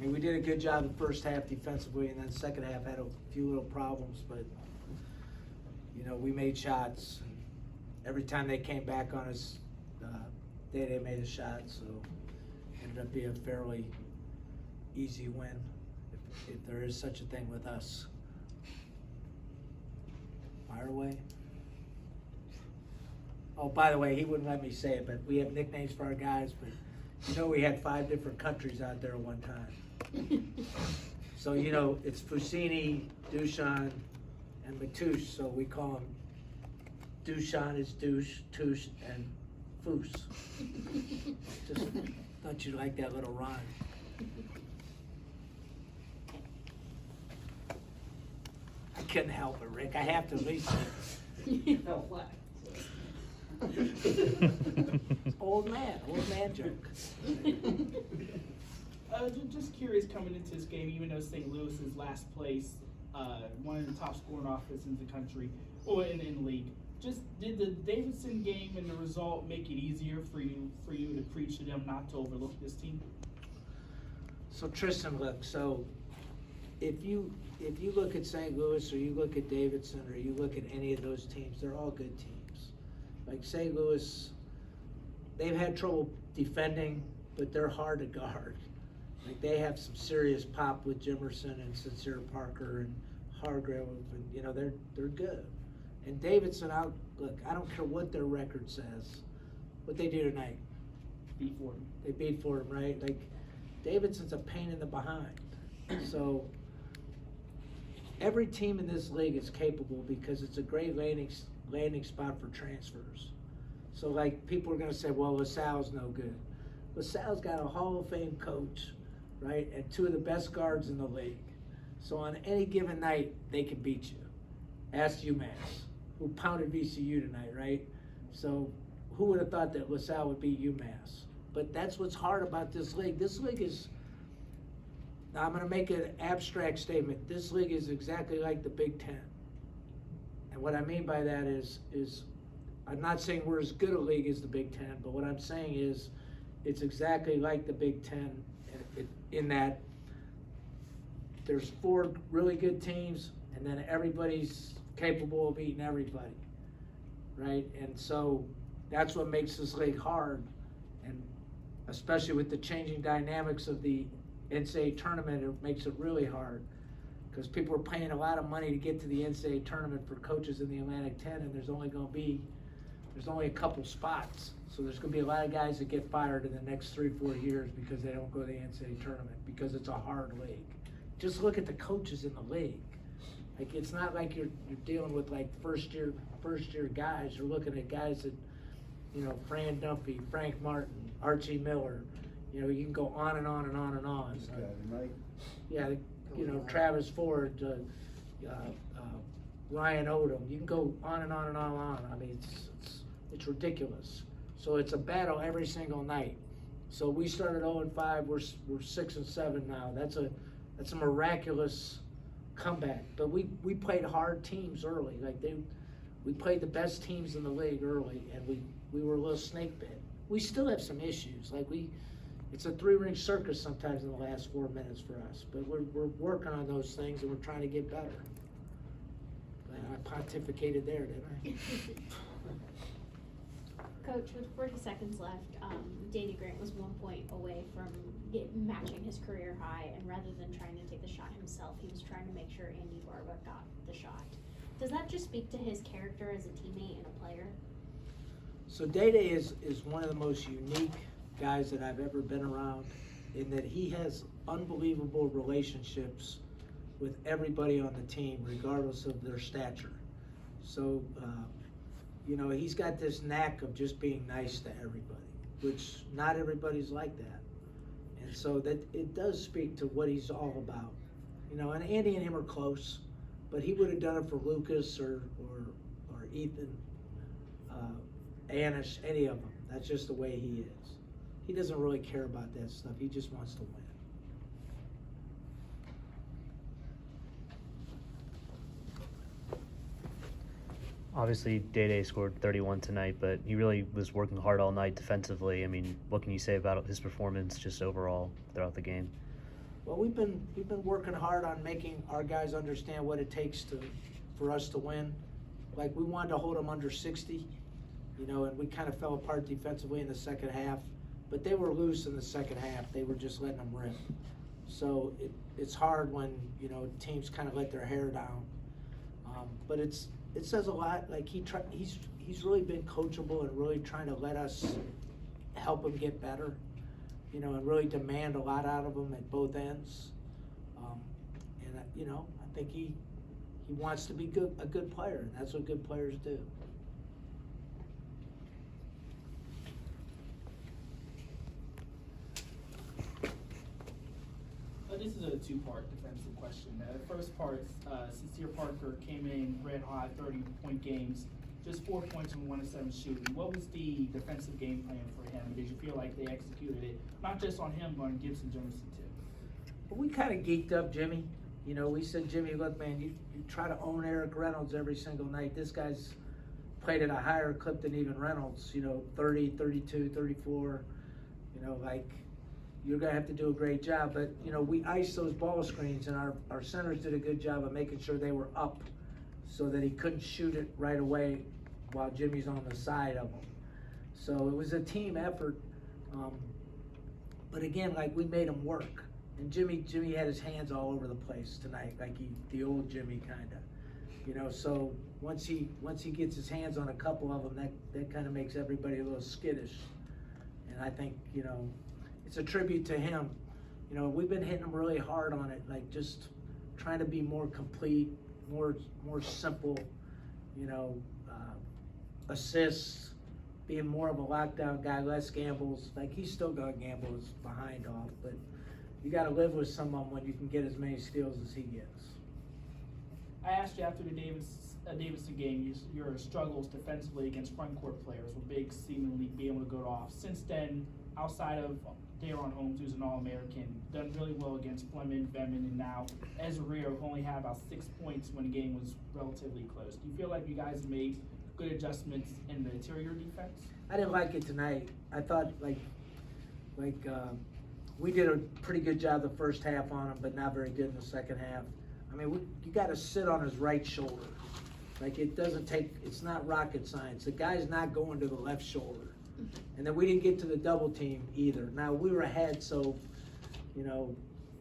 mean, we did a good job the first half defensively, and then second half had a few little problems, but, you know, we made shots. Every time they came back on us, they made a shot, so it ended up being a fairly easy win, if there is such a thing with us. Fire away. Oh, by the way, he wouldn't let me say it, but we have nicknames for our guys, but you know we had 5 different countries out there at one time. So, you know, it's Fusini, Duquesne, and Matouche, so we call them Duquesne is douche, Touche, and Foos. Just thought you'd like that little rhyme. I couldn't help it, Rick. I have to at least say it. Fell flat. Old man joke. Just curious, coming into this game, even though St. Louis is last place, one of the top scoring offenses in the country, or in the league, just did the Davidson game and the result make it easier for you to preach to them not to overlook this team? So Tristan, look, so if you look at St. Louis or you look at Davidson or you look at any of those teams, they're all good teams. Like St. Louis, they've had trouble defending, but they're hard to guard. Like they have some serious pop with Jimerson and Sincere Parker and Hargrove, and you know they're good. And Davidson, I don't care what their record says. What they do tonight? Beat Fordham. They beat Fordham, right? Like Davidson's a pain in the behind. So every team in this league is capable because it's a great landing spot for transfers. So like people are gonna say, well, LaSalle's no good. LaSalle's got a Hall of Fame coach, right? And 2 of the best guards in the league. So on any given night, they can beat you. Ask UMass, who pounded VCU tonight, right? So who would have thought that LaSalle would beat UMass? But that's what's hard about this league. This league is, now I'm gonna make an abstract statement. This league is exactly like the Big Ten. And what I mean by that is I'm not saying we're as good a league as the Big Ten, but what I'm saying is it's exactly like the Big Ten in that there's 4 really good teams and then everybody's capable of beating everybody, right? And so that's what makes this league hard, and especially with the changing dynamics of the NCAA tournament, it makes it really hard because people are paying a lot of money to get to the NCAA tournament for coaches in the Atlantic 10, and there's only a couple spots. So there's going to be a lot of guys that get fired in the next 3-4 years because they don't go to the NCAA tournament because it's a hard league. Just look at the coaches in the league. Like it's not like you're dealing with like first year guys. You're looking at guys that, you know, Fran Dumpy, Frank Martin, Archie Miller. You know, you can go on and on and on and on. This guy tonight. Yeah, you know, Travis Ford, Ryan Odom. You can go on and on and on and on. I mean, it's ridiculous. So it's a battle every single night. So we started 0-5. We're 6-7 now. That's a miraculous comeback. But we played hard teams early. Like we played the best teams in the league early, and we were a little snake bit. We still have some issues. Like it's a 3-ring circus sometimes in the last 4 minutes for us. But we're working on those things, and we're trying to get better. I pontificated there, didn't I? Coach, with 40 seconds left, Danny Grant was 1 point away from matching his career high, and rather than trying to take the shot himself, he was trying to make sure Andy Barba got the shot. Does that just speak to his character as a teammate and a player? So Day-Day is one of the most unique guys that I've ever been around, in that he has unbelievable relationships with everybody on the team, regardless of their stature. So, you know, he's got this knack of just being nice to everybody, which not everybody's like that. And so that it does speak to what he's all about. You know, and Andy and him are close, but he would have done it for Lucas or Ethan, Anish, any of them. That's just the way he is. He doesn't really care about that stuff. He just wants to win. Obviously, Day-Day scored 31 tonight, but he really was working hard all night defensively. I mean, what can you say about his performance just overall throughout the game? Well, we've been working hard on making our guys understand what it takes for us to win. Like, we wanted to hold them under 60, and we kind of fell apart defensively in the second half. But they were loose in the second half. They were just letting them rip. So it's hard when, teams kind of let their hair down. But it says a lot. Like, he's really been coachable and really trying to let us help him get better, and really demand a lot out of him at both ends. I think he wants to be a good player, and that's what good players do. This is a two-part defensive question. The first part, Sincere Parker came in red hot, 30-point games, just 4 points on 1 of 7 shooting. What was the defensive game plan for him? Did you feel like they executed it, not just on him, but on Gibson Johnson too? Well, we kind of geeked up Jimmy. We said, Jimmy, look, man, you try to own Eric Reynolds every single night. This guy's played at a higher clip than even Reynolds, 30, 32, 34, you're going to have to do a great job. But, we iced those ball screens, and our centers did a good job of making sure they were up so that he couldn't shoot it right away while Jimmy's on the side of him. So it was a team effort. But again, we made him work. And Jimmy had his hands all over the place tonight, the old Jimmy kind of. So once he gets his hands on a couple of them, that kind of makes everybody a little skittish. And I think, it's a tribute to him. We've been hitting him really hard on it, just trying to be more complete, more simple, assists, being more of a lockdown guy, less gambles. He's still gonna gamble his behind off, but you gotta live with someone when you can get as many steals as he gets. I asked you after the Davidson game, your struggles defensively against front court players were big, seemingly being able to go off. Since then, outside of Daron Holmes, who's an All-American, done really well against Fleming, Beman, and now Ezra only had about 6 points when the game was relatively close. Do you feel like you guys made good adjustments in the interior defense? I didn't like it tonight. I thought we did a pretty good job the first half on him, but not very good in the second half. You got to sit on his right shoulder. It's not rocket science. The guy's not going to the left shoulder. And then we didn't get to the double team either. Now, we were ahead, so,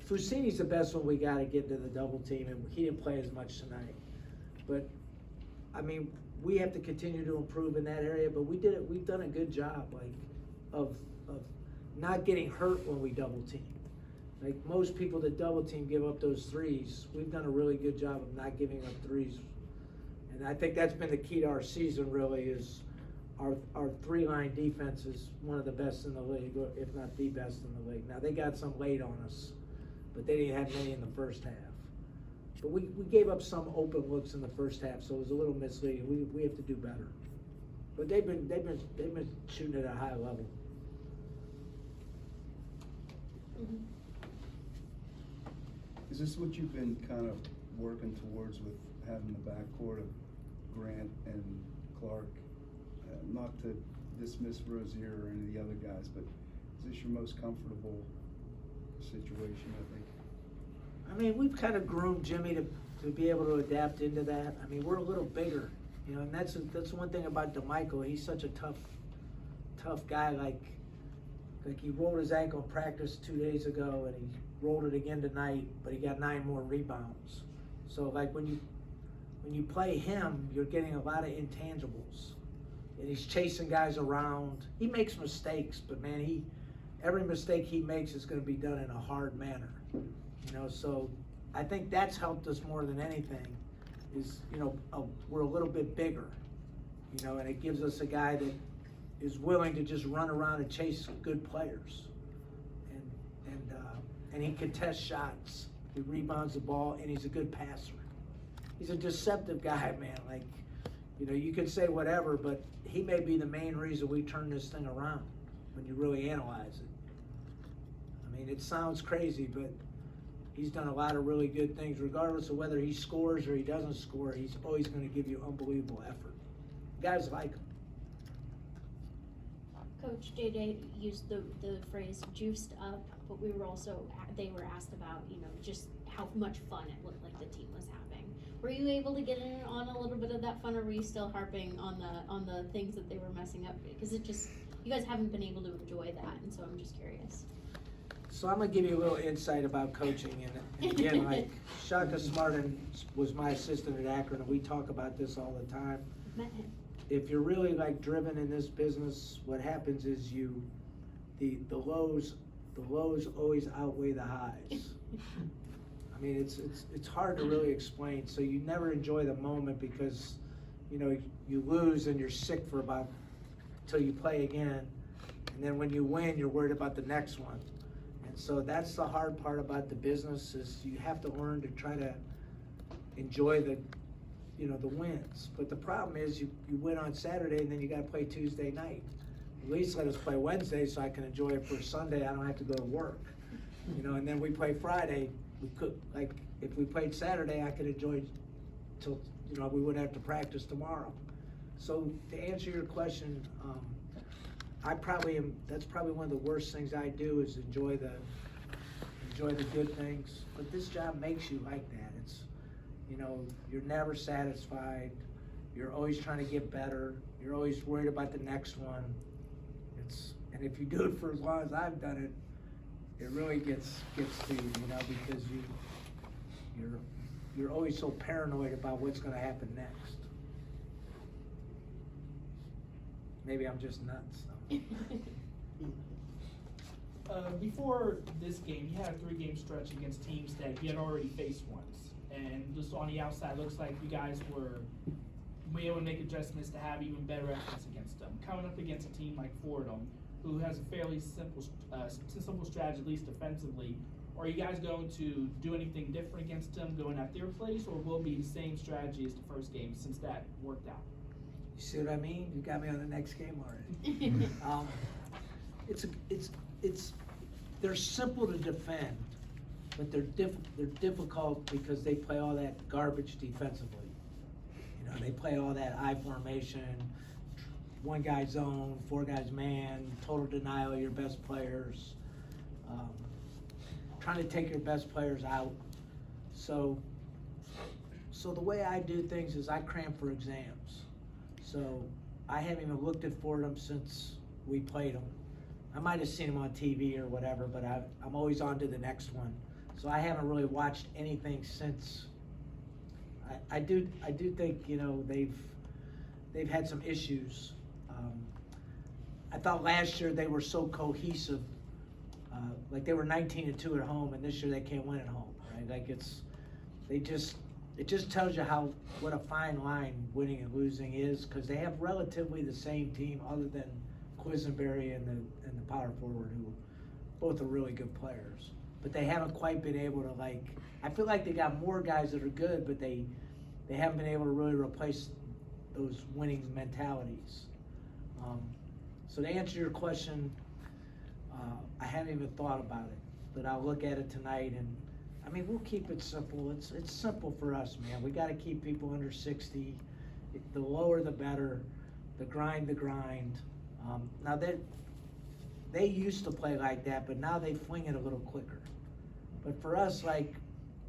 Fusini's the best one we got to get to the double team, and he didn't play as much tonight. But, we have to continue to improve in that area, but we've done a good job, of not getting hurt when we double team. Most people that double team give up those threes. We've done a really good job of not giving up threes. And I think that's been the key to our season, really, is our three-line defense is one of the best in the league, if not the best in the league. Now, they got some late on us, but they didn't have many in the first half. But we gave up some open looks in the first half, so it was a little misleading. We have to do better. But they've been shooting at a high level. Mm-hmm. Is this what you've been kind of working towards with having the backcourt of Grant and Clark? Not to dismiss Rozier or any of the other guys, but is this your most comfortable situation, I think? We've kind of groomed Jimmy to be able to adapt into that. We're a little bigger, and that's one thing about DeMichael. He's such a tough guy. Like he rolled his ankle in practice 2 days ago, and he rolled it again tonight, but he got 9 more rebounds. So when you play him, you're getting a lot of intangibles. And he's chasing guys around. He makes mistakes, but man, every mistake he makes is going to be done in a hard manner. So I think that's helped us more than anything. Is we're a little bit bigger, and it gives us a guy that is willing to just run around and chase good players, and he contests shots. He rebounds the ball, and he's a good passer. He's a deceptive guy, man. You could say whatever, but he may be the main reason we turn this thing around when you really analyze it. It sounds crazy, but he's done a lot of really good things. Regardless of whether he scores or he doesn't score, he's always going to give you unbelievable effort. Guys like him. Coach Day used the phrase juiced up, but we were also, they were asked about, you know, just how much fun it looked like the team was having. Were you able to get in on a little bit of that fun, or were you still harping on the things that they were messing up? Because it just, you guys haven't been able to enjoy that, and so I'm just curious. So I'm gonna give you a little insight about coaching, and again, like, Shaka Smartin was my assistant at Akron, and we talk about this all the time. I've met him. If you're really like driven in this business, what happens is the lows always outweigh the highs. I mean, it's hard to really explain. So you never enjoy the moment because, you know, you lose and you're sick for about till you play again, and then when you win, you're worried about the next one. And so that's the hard part about the business, is you have to learn to try to enjoy the wins. But the problem is you win on Saturday and then you gotta play Tuesday night. At least let us play Wednesday so I can enjoy it for Sunday. I don't have to go to work. You know, and then we play Friday. We could, like, if we played Saturday, I could enjoy till, you know, we wouldn't have to practice tomorrow. So to answer your question, that's probably one of the worst things I do, is enjoy the good things. But this job makes you like that. It's, you know, you're never satisfied. You're always trying to get better. You're always worried about the next one. And if you do it for as long as I've done it, it really gets to you, you know, because you're always so paranoid about what's gonna happen next. Maybe I'm just nuts. So. Before this game, you had a 3-game stretch against teams that you had already faced once. And just on the outside, looks like you guys were able to make adjustments to have even better efforts against them. Coming up against a team like Fordham, who has a fairly simple strategy, at least defensively, are you guys going to do anything different against them going at their place, or will it be the same strategy as the first game since that worked out? You see what I mean? You got me on the next game already. They're simple to defend, but they're difficult because they play all that garbage defensively. You know, they play all that I formation, 1 guy zone, 4 guys man, total denial of your best players, trying to take your best players out. So the way I do things is I cram for exams. So I haven't even looked at Fordham since we played them. I might have seen them on TV or whatever, but I'm always on to the next one. So I haven't really watched anything since. I do think, you know, they've had some issues. I thought last year they were so cohesive, like they were 19-2 at home, and this year they can't win at home, right? Like it just tells you what a fine line winning and losing is, because they have relatively the same team other than Quisenberry and the power forward, who both are really good players. But they haven't quite been able to, like, I feel like they got more guys that are good, but they haven't been able to really replace those winning mentalities. So to answer your question, I haven't even thought about it, but I'll look at it tonight, and I mean, we'll keep it simple. It's simple for us, man. We got to keep people under 60. The lower the better. The grind. Now they used to play like that, but now they fling it a little quicker. But for us, like,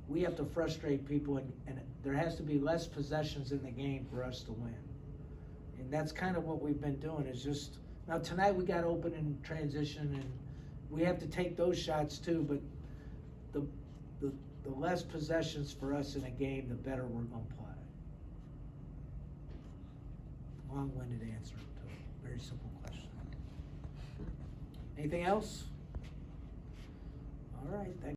we have to frustrate people, and there has to be less possessions in the game for us to win. And that's kind of what we've been doing, is just, now tonight we got open in transition, and we have to take those shots too, but the less possessions for us in a game, the better we're gonna play. Long-winded answer to a very simple question. Anything else? All right, thank you.